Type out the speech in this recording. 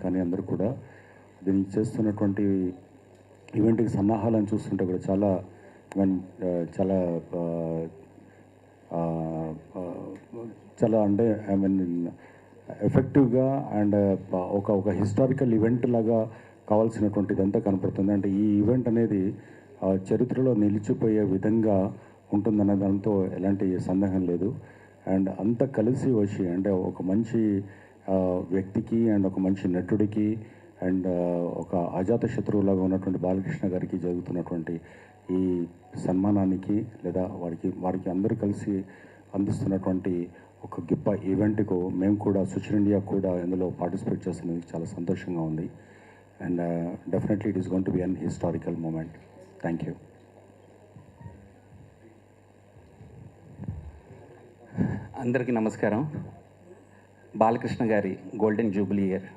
కానీ అందరూ కూడా దీనికి చేస్తున్నటువంటి ఈవెంట్కి సన్నాహాలను చూస్తుంటే కూడా చాలా చాలా చాలా అంటే ఎఫెక్టివ్గా అండ్ ఒక హిస్టారికల్ ఈవెంట్ లాగా కావాల్సినటువంటిదంతా కనపడుతుంది. అంటే ఈ ఈవెంట్ అనేది చరిత్రలో నిలిచిపోయే విధంగా ఉంటుందనే దాంతో ఎలాంటి సందేహం లేదు. అండ్ అంతా కలిసి వచ్చి అంటే ఒక మంచి వ్యక్తికి అండ్ ఒక మంచి నటుడికి అండ్ ఒక అజాత శత్రువులాగా ఉన్నటువంటి బాలకృష్ణ గారికి జరుగుతున్నటువంటి ఈ సన్మానానికి లేదా వారికి అందరూ కలిసి అందిస్తున్నటువంటి ఒక గొప్ప ఈవెంట్కు మేము కూడా సుచిర్ ఇండియా కూడా ఇందులో పార్టిసిపేట్ చేస్తున్నందుకు చాలా సంతోషంగా ఉంది. And definitely it is going to be an historical moment. Thank you. అందరికీ నమస్కారం. బాలకృష్ణ గారి గోల్డెన్ జూబిలీ ఇయర్